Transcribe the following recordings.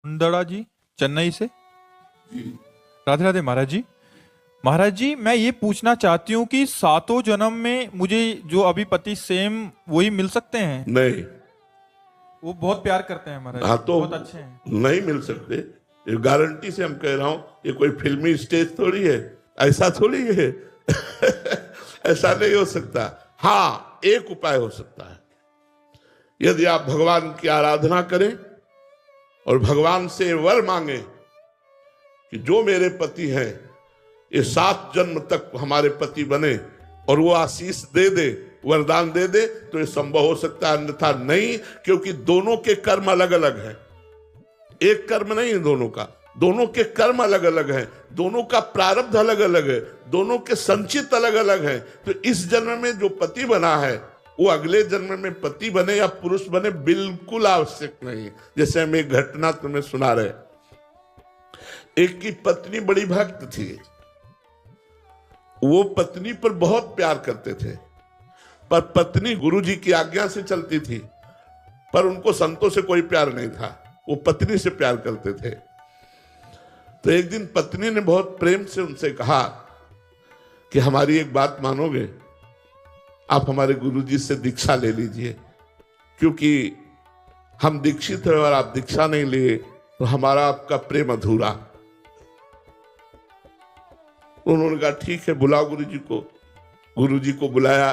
कुंदड़ा जी, चेन्नई से। राधे राधे महाराज जी। महाराज जी, मैं ये पूछना चाहती हूँ कि सातों जन्म में मुझे जो अभी पति सेम वही मिल सकते हैं? नहीं। वो बहुत प्यार करते हैं महाराज हाँ जी, तो बहुत अच्छे हैं। नहीं मिल सकते। ये गारंटी से हम कह रहा हूं, ये कोई फिल्मी स्टेज थोड़ी है, ऐसा थोड़ी है। ऐसा नहीं हो सकता। हाँ, एक उपाय हो सकता है। यदि आप भगवान की आराधना करें और भगवान से वर मांगे कि जो मेरे पति हैं ये 7 जन्म तक हमारे पति बने, और वो आशीष दे दे, वरदान दे दे, तो ये संभव हो सकता है, अन्यथा नहीं। क्योंकि दोनों के कर्म अलग अलग हैं, एक कर्म नहीं है दोनों का। दोनों के कर्म अलग अलग हैं, दोनों का प्रारब्ध अलग अलग है, दोनों के संचित अलग अलग हैं। तो इस जन्म में जो पति बना है वो अगले जन्म में पति बने या पुरुष बने बिल्कुल आवश्यक नहीं। जैसे हम एक घटना तुम्हें सुना रहे, एक की पत्नी बड़ी भक्त थी, वो पत्नी पर बहुत प्यार करते थे, पर पत्नी गुरुजी की आज्ञा से चलती थी, पर उनको संतों से कोई प्यार नहीं था, वो पत्नी से प्यार करते थे। तो एक दिन पत्नी ने बहुत प्रेम से उनसे कहा कि हमारी एक बात मानोगे, आप हमारे गुरुजी से दीक्षा ले लीजिए, क्योंकि हम दीक्षित हैं और आप दीक्षा नहीं लिए तो हमारा आपका प्रेम अधूरा। उन्होंने कहा ठीक है, बुलाओ गुरुजी को। गुरुजी को बुलाया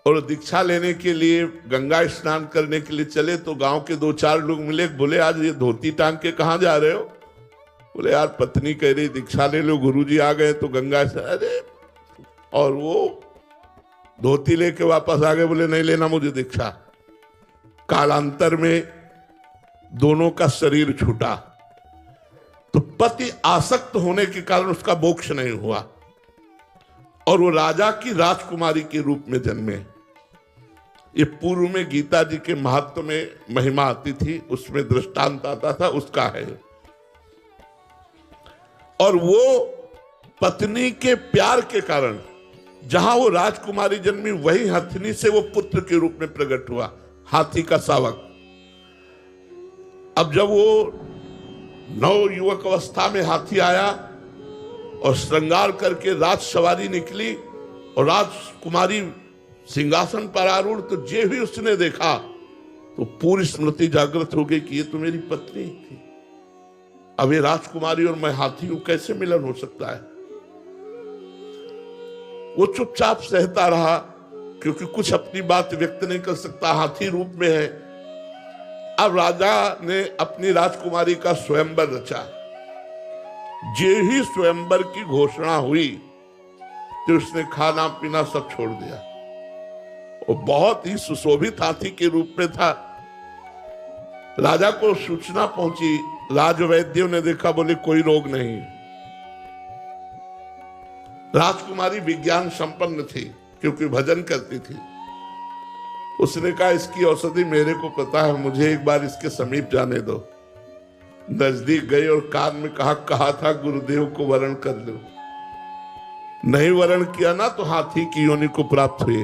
और दीक्षा लेने के लिए गंगा स्नान करने के लिए चले, तो गांव के 2-4 लोग मिले, बोले आज ये धोती टांग के कहां जा रहे हो? बोले यार पत्नी कह रही दीक्षा ले लो, गुरुजी आ गए तो गंगा स्नान। अरे, और वो धोती लेके वापस आ गए, बोले नहीं लेना मुझे दीक्षा। कालांतर में दोनों का शरीर छूटा, तो पति आसक्त होने के कारण उसका मोक्ष नहीं हुआ और वो राजा की राजकुमारी के रूप में जन्मे। ये पूर्व में गीता जी के महत्व में महिमा आती थी, उसमें दृष्टांत आता था, उसका है। और वो पत्नी के प्यार के कारण जहां वो राजकुमारी जन्मी, वही हथनी से वो पुत्र के रूप में प्रकट हुआ, हाथी का शावक। अब जब वो नव युवक अवस्था में हाथी आया और श्रृंगार करके राज सवारी निकली और राजकुमारी सिंहासन पर आरूढ़, तो जे भी उसने देखा तो पूरी स्मृति जागृत हो गई कि ये तो मेरी पत्नी थी। अब ये राजकुमारी और मैं हाथी हूं, कैसे मिलन हो सकता है? वो चुपचाप सहता रहा, क्योंकि कुछ अपनी बात व्यक्त नहीं कर सकता, हाथी रूप में है। अब राजा ने अपनी राजकुमारी का स्वयंवर रचा। जे ही स्वयंवर की घोषणा हुई तो उसने खाना पीना सब छोड़ दिया। वो बहुत ही सुशोभित हाथी के रूप में था। राजा को सूचना पहुंची, राजवैद्यों ने देखा, बोले कोई रोग नहीं। राजकुमारी विज्ञान संपन्न थी क्योंकि भजन करती थी। उसने कहा इसकी औषधि मेरे को पता है, मुझे एक बार इसके समीप जाने दो। नजदीक गई और कान में कहा था गुरुदेव को वरण कर लो। नहीं वरण किया ना तो हाथी की योनि को प्राप्त हुए।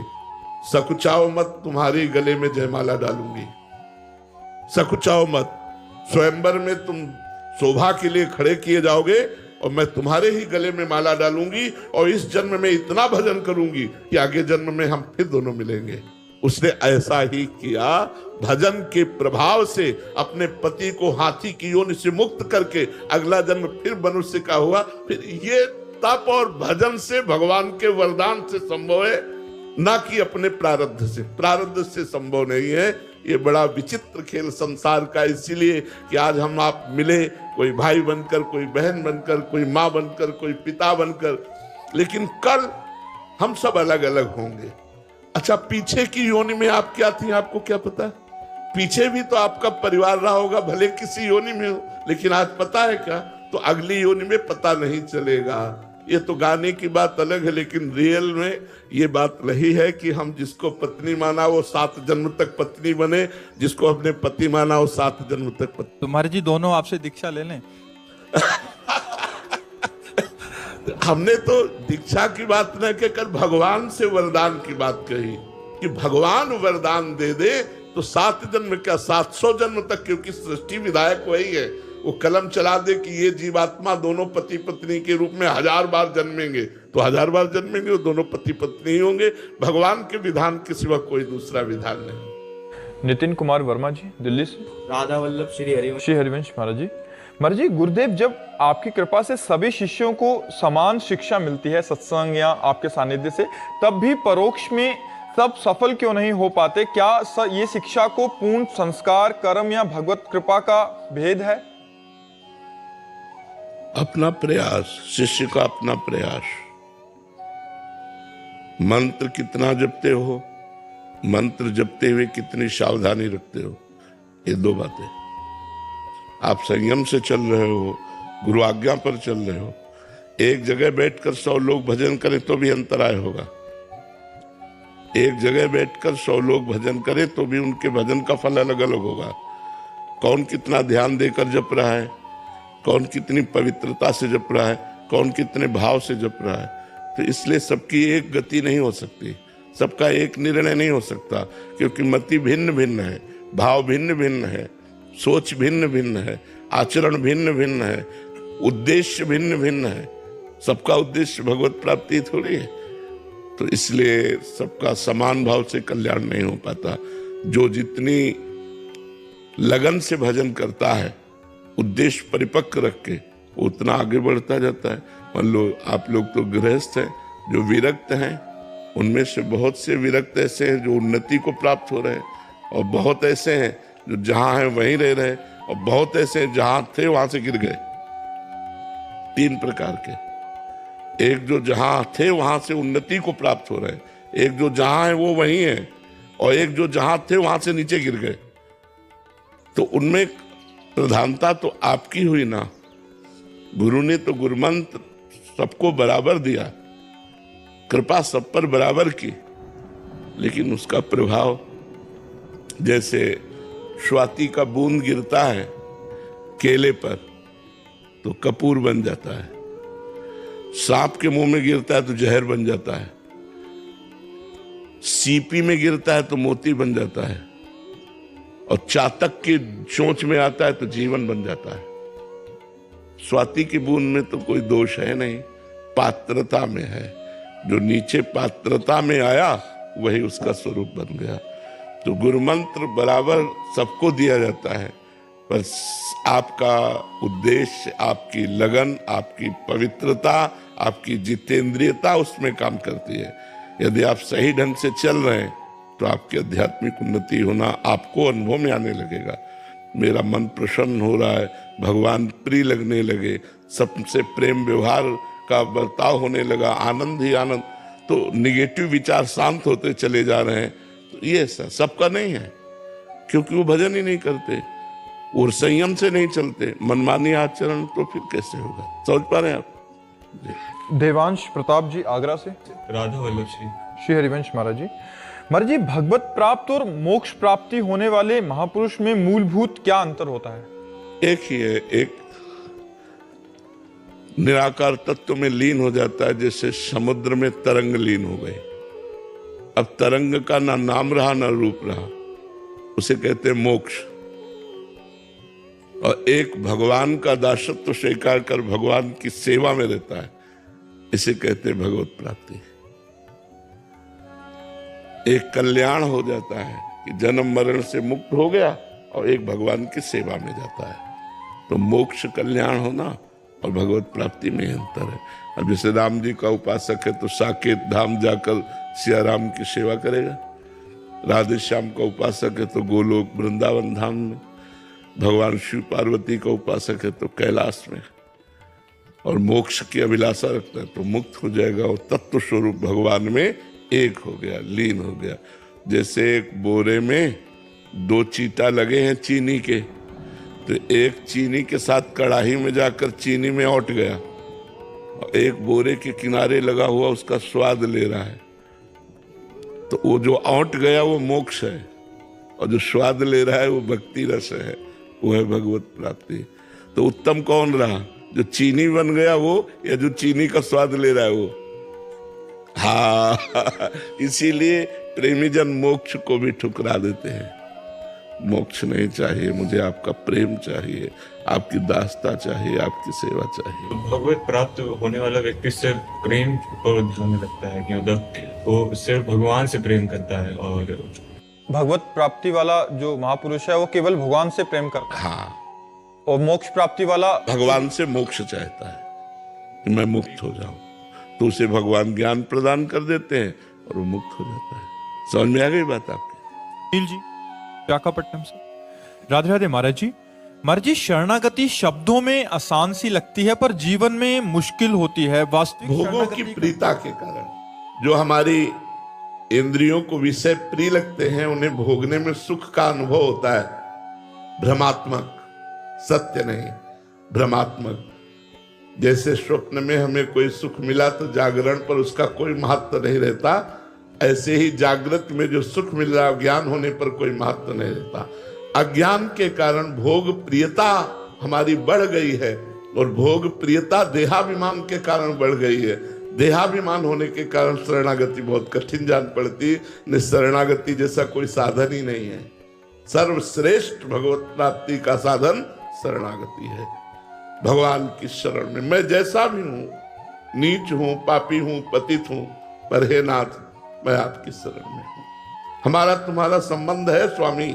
सकुचाओ मत, तुम्हारे गले में जयमाला डालूंगी। सकुचाओ मत, स्वयंवर में तुम शोभा के लिए खड़े किए जाओगे और मैं तुम्हारे ही गले में माला डालूंगी, और इस जन्म में इतना भजन करूंगी कि आगे जन्म में हम फिर दोनों मिलेंगे। उसने ऐसा ही किया। भजन के प्रभाव से अपने पति को हाथी की योनि से मुक्त करके अगला जन्म फिर मनुष्य का हुआ। फिर ये तप और भजन से, भगवान के वरदान से संभव है, ना कि अपने प्रारब्ध से। प्रारब्ध से संभव नहीं है। ये बड़ा विचित्र खेल संसार का, इसीलिए कि आज हम आप मिले, कोई भाई बनकर, कोई बहन बनकर, कोई माँ बनकर, कोई पिता बनकर, लेकिन कल हम सब अलग अलग होंगे। अच्छा, पीछे की योनि में आप क्या थी, आपको क्या पता? पीछे भी तो आपका परिवार रहा होगा, भले किसी योनि में हो, लेकिन आज पता है क्या? तो अगली योनि में पता नहीं चलेगा। ये तो गाने की बात अलग है, लेकिन रियल में ये बात रही है कि हम जिसको पत्नी माना वो 7 जन्म तक पत्नी बने, जिसको अपने पति माना वो 7 जन्म तक पत्नी। तुम्हारे जी दोनों आपसे दीक्षा ले लें। हमने तो दीक्षा की बात न कहकर भगवान से वरदान की बात कही कि भगवान वरदान दे दे तो 7 जन्म क्या 700 जन्म तक, क्योंकि सृष्टि विधायक वही है, वो कलम चला दे कि ये जीवात्मा दोनों पति पत्नी के रूप में 1000 बार जन्मेंगे, तो 1000 बार जन्मेंगे, वो दोनों पति पत्नी ही होंगे। भगवान के विधान के सिवा कोई दूसरा विधान नहीं। नितिन कुमार वर्मा जी दिल्ली से। राधा वल्लभ श्री हरिवंश महाराज जी, गुरुदेव, जब आपकी कृपा से सभी शिष्यों को समान शिक्षा मिलती है सत्संग या आपके सानिध्य से, तब भी परोक्ष में सब सफल क्यों नहीं हो पाते? क्या ये शिक्षा को पूर्ण संस्कार, कर्म या भगवत कृपा का भेद है? अपना प्रयास, शिष्य का अपना प्रयास। मंत्र कितना जपते हो, मंत्र जपते हुए कितनी सावधानी रखते हो, ये 2 बातें। आप संयम से चल रहे हो, गुरु आज्ञा पर चल रहे हो। एक जगह बैठकर 100 लोग भजन करें तो भी अंतराय होगा। एक जगह बैठकर 100 लोग भजन करें तो भी उनके भजन का फल अलग अलग होगा। कौन कितना ध्यान देकर जप रहा है, कौन कितनी पवित्रता से जप रहा है, कौन कितने भाव से जप रहा है। तो इसलिए सबकी एक गति नहीं हो सकती, सबका एक निर्णय नहीं हो सकता, क्योंकि मति भिन्न भिन्न है, भाव भिन्न भिन्न है, सोच भिन्न भिन्न है, आचरण भिन्न भिन्न है, उद्देश्य भिन्न भिन्न है। सबका उद्देश्य भगवत प्राप्ति थोड़ी है। तो इसलिए सबका समान भाव से कल्याण नहीं हो पाता। जो जितनी लगन से भजन करता है, उद्देश्य परिपक्व रख के, उतना आगे बढ़ता जाता है। मान लो आप लोग तो गृहस्थ हैं, जो विरक्त हैं, उनमें से बहुत से विरक्त ऐसे हैं जो उन्नति को प्राप्त हो रहे हैं, और बहुत ऐसे हैं जो जहां हैं वहीं रह रहे, और बहुत ऐसे हैं जहां थे वहां से गिर गए। 3 प्रकार के, एक जो जहां थे वहां से उन्नति को प्राप्त हो रहे हैं, एक जो जहां है वो वहीं है, और एक जो जहां थे वहां से नीचे गिर गए। तो उनमें प्रधानता तो आपकी हुई ना। गुरु ने तो गुरुमंत्र सबको बराबर दिया, कृपा सब पर बराबर की, लेकिन उसका प्रभाव, जैसे स्वाति का बूंद गिरता है केले पर तो कपूर बन जाता है, सांप के मुंह में गिरता है तो जहर बन जाता है, सीपी में गिरता है तो मोती बन जाता है, और चातक की चोंच में आता है तो जीवन बन जाता है। स्वाति की बूंद में तो कोई दोष है नहीं, पात्रता में है। जो नीचे पात्रता में आया वही उसका स्वरूप बन गया। तो गुरुमंत्र बराबर सबको दिया जाता है, पर आपका उद्देश्य, आपकी लगन, आपकी पवित्रता, आपकी जितेंद्रियता उसमें काम करती है। यदि आप सही ढंग से चल रहे हैं तो आपकी आध्यात्मिक उन्नति होना आपको अनुभव में आने लगेगा। मेरा मन प्रसन्न हो रहा है, भगवान प्रिय लगने लगे, सबसे प्रेम व्यवहार का बर्ताव होने लगा, आनंद ही आनंद। तो निगेटिव विचार शांत होते चले जा रहे हैं। तो ये सबका नहीं है, क्योंकि वो भजन ही नहीं करते और संयम से नहीं चलते। मनमानी आचरण तो फिर कैसे होगा? समझ पा रहे हैं आप? देवांश प्रताप जी आगरा से। राधा वल्लभ श्री हरिवंश महाराज जी, भगवत प्राप्त और मोक्ष प्राप्ति होने वाले महापुरुष में मूलभूत क्या अंतर होता है? एक ही है, एक निराकार तत्व में लीन हो जाता है, जैसे समुद्र में तरंग लीन हो गई। अब तरंग का ना नाम रहा ना रूप रहा, उसे कहते हैं मोक्ष। और एक भगवान का दासत्व स्वीकार कर भगवान की सेवा में रहता है, इसे कहते हैं भगवत प्राप्ति। एक कल्याण हो जाता है कि जन्म मरण से मुक्त हो गया, और एक भगवान की सेवा में जाता है। तो मोक्ष कल्याण होना और भगवत प्राप्ति में अंतर है। अब जैसे राम जी का उपासक है तो साकेत धाम जाकर सिया राम की सेवा करेगा, राधे श्याम का उपासक है तो गोलोक वृंदावन धाम में, भगवान शिव पार्वती का उपासक है तो कैलाश में, और मोक्ष की अभिलाषा रखता है तो मुक्त हो जाएगा और तत्व स्वरूप भगवान में एक हो गया, लीन हो गया। जैसे एक बोरे में 2 चीटा लगे हैं चीनी के, तो एक चीनी के साथ कढ़ाई में जाकर चीनी में औट गया, और एक बोरे के किनारे लगा हुआ उसका स्वाद ले रहा है। तो वो जो औट गया वो मोक्ष है, और जो स्वाद ले रहा है वो भक्ति रस है, वो है भगवत प्राप्ति। तो उत्तम कौन रहा, जो चीनी बन गया वो, या जो चीनी का स्वाद ले रहा है वो? हाँ, इसीलिए प्रेमी जन मोक्ष को भी ठुकरा देते हैं। मोक्ष नहीं चाहिए, मुझे आपका प्रेम चाहिए, आपकी दासता चाहिए, आपकी सेवा चाहिए। भगवत प्राप्त होने वाला व्यक्ति सिर्फ प्रेम पर ध्यान रखता है कि मतलब वो सिर्फ भगवान से प्रेम करता है, और भगवत प्राप्ति वाला जो महापुरुष है वो केवल भगवान से प्रेम करता है, हाँ, और मोक्ष प्राप्ति वाला भगवान से मोक्ष चाहता है कि मैं मुक्त हो जाऊं, तो उसे भगवान ज्ञान प्रदान कर देते हैं और वो मुक्त हो जाता है। समझ में आ गई बात आपकी? सुनील जी विशाखापट्टनम से। राधे राधे महाराज जी शरणागति शब्दों में आसान सी लगती है पर जीवन में मुश्किल होती है। वास्तविक भोगों की प्रियता के कारण जो हमारी इंद्रियों को विषय प्रिय लगते हैं, उन्हें भोगने में सुख का अनुभव होता है, भ्रमात्मक, सत्य नहीं, भ्रमात्मक। जैसे स्वप्न में हमें कोई सुख मिला तो जागरण पर उसका कोई महत्व नहीं रहता, ऐसे ही जागृत में जो सुख मिल रहा है ज्ञान होने पर कोई महत्व नहीं रहता। अज्ञान के कारण भोग प्रियता हमारी बढ़ गई है, और भोग प्रियता देहाभिमान के कारण बढ़ गई है। देहाभिमान होने के कारण शरणागति बहुत कठिन जान पड़ती है। शरणागति जैसा कोई साधन ही नहीं है। सर्वश्रेष्ठ भगवत प्राप्ति का साधन शरणागति है, भगवान की शरण में। मैं जैसा भी हूं, नीच हूं, पापी हूं, पतित हूं, पर हे नाथ मैं आपकी शरण में हूं। हमारा तुम्हारा संबंध है स्वामी।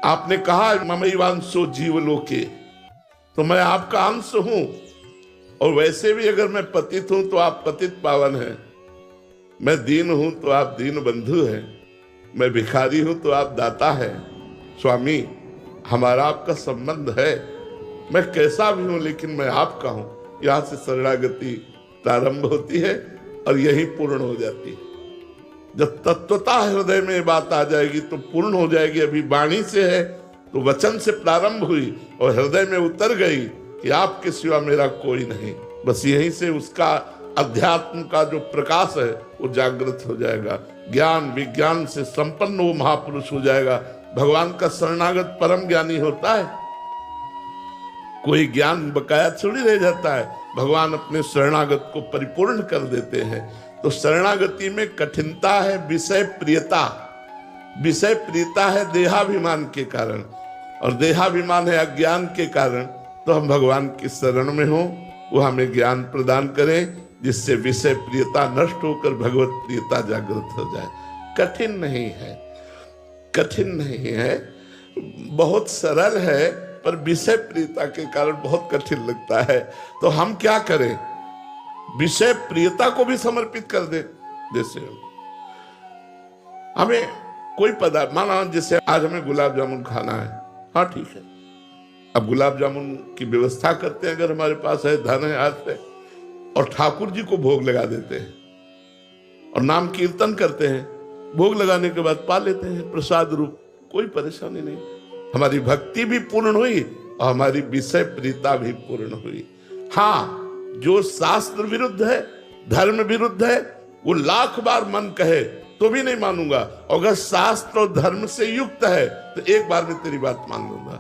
आपने कहा ममैवांशो जीवलोके, तो मैं आपका अंश हूं, और वैसे भी अगर मैं पतित हूं तो आप पतित पावन हैं, मैं दीन हूं तो आप दीन बंधु हैं, मैं भिखारी हूं तो आप दाता हैं। स्वामी हमारा आपका संबंध है, मैं कैसा भी हूं लेकिन मैं आपका हूं। यहां से शरणागति प्रारंभ होती है और यही पूर्ण हो जाती है। जब तत्वता हृदय में बात आ जाएगी तो पूर्ण हो जाएगी। अभी वाणी से है तो वचन से प्रारंभ हुई और हृदय में उतर गई कि आपके सिवा मेरा कोई नहीं। बस यहीं से उसका अध्यात्म का जो प्रकाश है वो जागृत हो जाएगा। ज्ञान विज्ञान से संपन्न वो महापुरुष हो जाएगा। भगवान का शरणागत परम ज्ञानी होता है, कोई ज्ञान बकाया थोड़ी रह जाता है। भगवान अपने शरणागत को परिपूर्ण कर देते हैं। तो शरणागति में कठिनता है विषय प्रियता। विषय प्रियता है देहाभिमान के कारण, और देहाभिमान है अज्ञान के कारण। तो हम भगवान की शरण में हो, वो हमें ज्ञान प्रदान करें जिससे विषय प्रियता नष्ट होकर भगवत प्रियता जागृत हो जाए। कठिन नहीं है, कठिन नहीं है, बहुत सरल है, पर विषय प्रियता के कारण बहुत कठिन लगता है। तो हम क्या करें, विषय प्रियता को भी समर्पित कर दे। जैसे हमें कोई पदार्थ, माना जैसे आज हमें गुलाब जामुन खाना है, हाँ ठीक है, अब गुलाब जामुन की व्यवस्था करते हैं अगर हमारे पास है, धन है हाथ है, और ठाकुर जी को भोग लगा देते हैं और नाम कीर्तन करते हैं। भोग लगाने के बाद पा लेते हैं प्रसाद रूप, कोई परेशानी नहीं। हमारी भक्ति भी पूर्ण हुई और हमारी विषय प्रियता भी पूर्ण हुई। हाँ, जो शास्त्र विरुद्ध है, धर्म विरुद्ध है, वो लाख बार मन कहे तो भी नहीं मानूंगा। अगर शास्त्र और धर्म से युक्त है तो एक बार में तेरी बात मान लूंगा।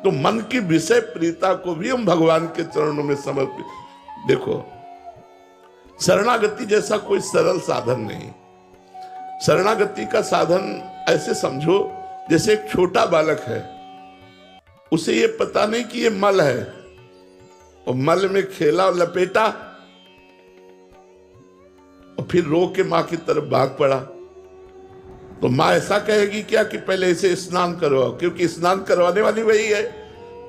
तो मन की विषय प्रियता को भी हम भगवान के चरणों में समर्पित। देखो, शरणागति जैसा कोई सरल साधन नहीं। शरणागति का साधन ऐसे समझो जैसे एक छोटा बालक है, उसे ये पता नहीं कि ये मल है, और मल में खेला और लपेटा और फिर रो के मां की तरफ भाग पड़ा। तो मां ऐसा कहेगी क्या कि पहले इसे स्नान करवाओ, क्योंकि स्नान करवाने वाली वही है।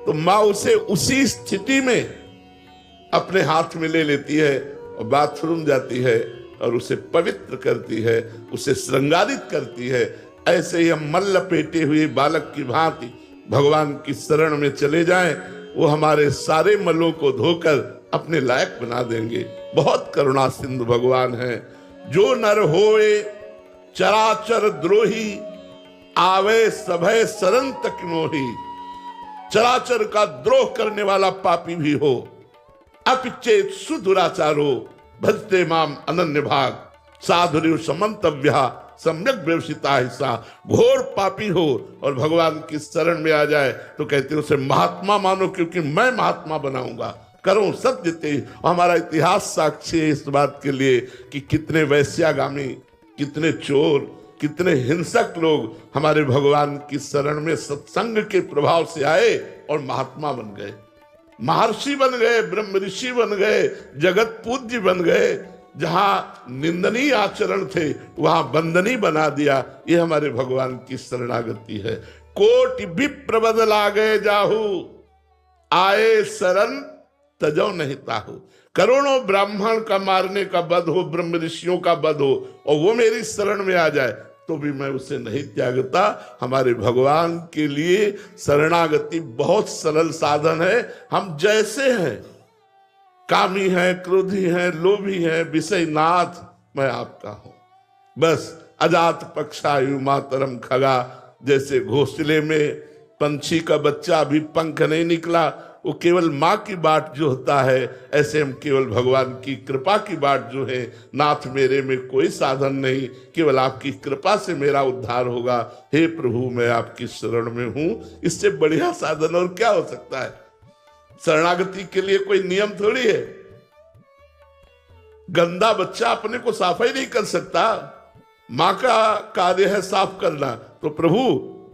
तो मां उसे उसी स्थिति में अपने हाथ में ले लेती है और बाथरूम जाती है और उसे पवित्र करती है, उसे श्रृंगारित करती है। ऐसे ही हम मल लपेटे हुए बालक की भांति भगवान की शरण में चले जाएं, वो हमारे सारे मलों को धोकर अपने लायक बना देंगे। बहुत करुणा सिंधु भगवान है। जो नर होए चराचर द्रोही, आवे सभय शरण तक मोही। चराचर का द्रोह करने वाला पापी भी हो, अपिचेत सुदुराचारो, भजते माम अनन्य भाग, साधुर्य समंतव्या सम्यक व्यवसिता हिस्सा। घोर पापी हो और भगवान की शरण में आ जाए तो कहते हैं उसे महात्मा मानो, क्योंकि मैं महात्मा बनाऊंगा। करो सत्य। हमारा इतिहास साक्षी है इस बात के लिए कि कितने वैश्यागामी, कितने चोर, कितने हिंसक लोग हमारे भगवान की शरण में सत्संग के प्रभाव से आए और महात्मा बन गए, महर्षि बन गए, ब्रह्म ऋषि बन गए, जगत पूज्य बन गए। जहां निंदनीय आचरण थे वहां वंदनीय बना दिया। ये हमारे भगवान की शरणागति है। कोटि विप्र बदला गए जाहू, आए शरण तजो नहीं ताहू। करोड़ों ब्राह्मण का मारने का वध हो, ब्रह्म ऋषियों का वध हो, और वो मेरी शरण में आ जाए तो भी मैं उसे नहीं त्यागता। हमारे भगवान के लिए शरणागति बहुत सरल साधन है। हम जैसे हैं, कामी हैं, क्रोधी हैं, लोभी हैं, विषयनाथ, मैं आपका हूं। बस अजात पक्षायु मातरम खगा, जैसे घोंसले में पंछी का बच्चा अभी पंख नहीं निकला, वो केवल माँ की बाट जो होता है, ऐसे हम केवल भगवान की कृपा की बाट जो है। नाथ मेरे में कोई साधन नहीं, केवल आपकी कृपा से मेरा उद्धार होगा। हे प्रभु, मैं आपकी शरण में हूं। इससे बढ़िया साधन और क्या हो सकता है? शरणागति के लिए कोई नियम थोड़ी है। गंदा बच्चा अपने को साफ ही नहीं कर सकता, माँ का कार्य है साफ करना। तो प्रभु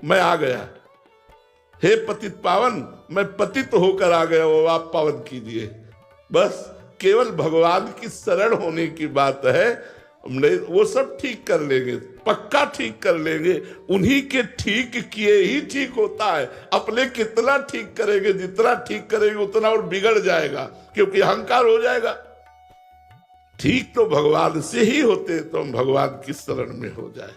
मैं आ गया, हे पतित पावन, मैं पतित होकर आ गया, वो आप पावन कीजिए। बस केवल भगवान की शरण होने की बात है। हमने वो सब ठीक कर लेंगे, पक्का ठीक कर लेंगे। उन्हीं के ठीक किए ही ठीक होता है। अपने कितना ठीक करेंगे, जितना ठीक करेंगे उतना और बिगड़ जाएगा, क्योंकि अहंकार हो जाएगा। ठीक तो भगवान से ही होते, तो हम भगवान की शरण में हो जाए।